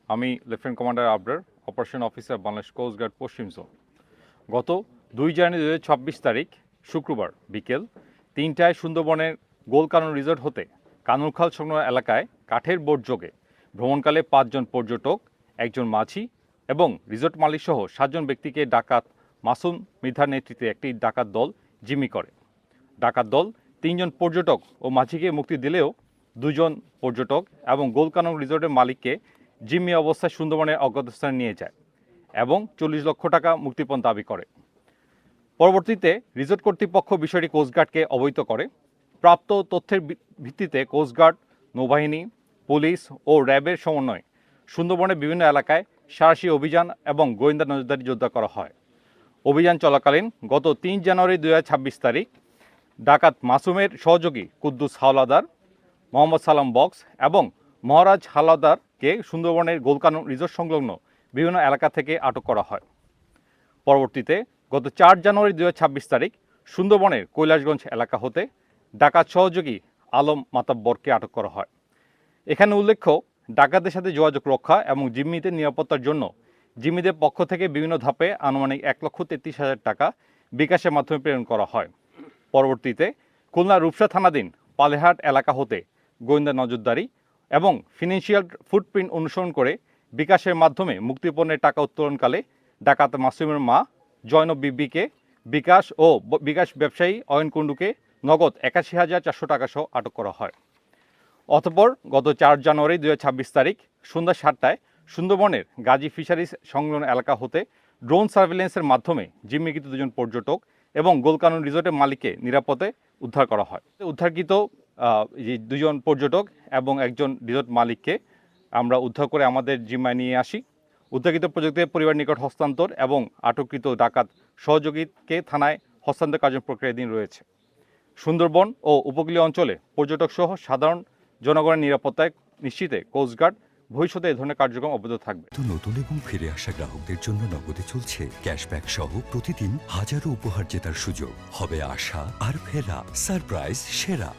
আমি lieutenant commander Abrar, operation officer Bangladesh coast guard পশ্চিম জোন। গত 2 জানুয়ারি 2026 তারিখ শুক্রবার বিকেল 3টায় সুন্দরবনের গোলকানন রিসোর্ট হতে কানুরখাল সংলগ্ন এলাকায় কাঠের বোট যোগে ভ্রমণকালে 5 জন পর্যটক, একজন মাঝি এবং রিসোর্ট মালিকসহ 7 জন ব্যক্তিকে ডাকাত মাসুম মৃধার নেতৃত্বে একটি ডাকাত দল জিম্মি করে। ডাকাত দল 3 জন পর্যটক ও মাঝিকে মুক্তি দিলেও 2 জন পর্যটক এবং গোলকানন রিসোর্টের মালিককে জিম্মি অবস্থায় সুন্দরবনের অজ্ঞাত স্থানে নিয়ে যায় এবং 40 লক্ষ টাকা মুক্তিপণ দাবি করে। পরবর্তীতে রিসোর্ট কর্তৃপক্ষ বিষয়টি কোস্টগার্ডকে অবহিত করে। প্রাপ্ত তথ্যের ভিত্তিতে কোস্টগার্ড, নৌবাহিনী, পুলিশ ও র্যাবের সমন্বয়ে সুন্দরবনের বিভিন্ন এলাকায় সাঁড়াশি অভিযান এবং গোয়েন্দা নজরদারি জোরদার করা হয়। অভিযান চলাকালীন গত 3 জানুয়ারি 2026 তারিখ ডাকাত মাসুমের সহযোগী কুদ্দুস হাওলাদার, মোহাম্মদ সালাম বক্স এবং মহারাজ হাওলাদারকে সুন্দরবনের গোলকানন রিসোর্ট সংলগ্ন বিভিন্ন এলাকা থেকে আটক করা হয়। পরবর্তীতে গত 4 জানুয়ারি 2026 তারিখ সুন্দরবনের কৈলাসগঞ্জ এলাকা হতে ডাকাত সহযোগী আলম মাতাব্বরকে আটক করা হয়। এখানে উল্লেখ্য, ডাকাতদের সাথে যোগাযোগ রক্ষা এবং জিম্মিদের নিরাপত্তার জন্য জিম্মিদের পক্ষ থেকে বিভিন্ন ধাপে আনুমানিক 1,33,000 টাকা বিকাশের মাধ্যমে প্রেরণ করা হয়। পরবর্তীতে খুলনা রূপসা থানাধীন পালেহাট এলাকা হতে গোয়েন্দা নজরদারি এবং ফিনান্সিয়াল ফুটপ্রিন্ট অনুসরণ করে বিকাশের মাধ্যমে মুক্তিপণের টাকা উত্তোলনকালে ডাকাত মাসুমের মা জয়নব বিবিকে বিকাশ ব্যবসায়ী অয়ন কুণ্ডুকে নগদ 81,400 টাকা সহ আটক করা হয়। অতঃপর গত 4 জানুয়ারি 2026 তারিখ সন্ধ্যা 7টায় সুন্দরবনের গাজী ফিশারিজ সংলগ্ন এলাকা হতে ড্রোন সার্ভেলেন্সের মাধ্যমে জিম্মিকৃত 2 জন পর্যটক এবং গোলকানন রিসোর্টের মালিককে নিরাপদে উদ্ধার করা হয়। উদ্ধারকৃত 2 জন পর্যটক এবং একজন রিসোর্ট মালিককে আমরা উদ্ধার করে আমাদের জিম্মায় নিয়ে আসি। উদ্ধারকৃত পর্যটকদের পরিবার নিকট হস্তান্তর এবং আটককৃত ডাকাত সহযোগীকে থানায় হস্তান্তর কার্য প্রক্রিয়াধীন রয়েছে। সুন্দরবন ও উপকূলীয় অঞ্চলে পর্যটক সহ সাধারণ জনগণের নিরাপত্তায় নিশ্চিতে কোস্টগার্ড ভবিষ্যতে এই ধরনের কার্যক্রম অব্যাহত থাকবে। নতুন এবং ফিরে আসা গ্রাহকদের জন্য নগদে চলছে ক্যাশব্যাক সহ প্রতিদিন হাজারো উপহার জেতার সুযোগ। হবে আশা আর ফেরা, সারপ্রাইজ সেরা।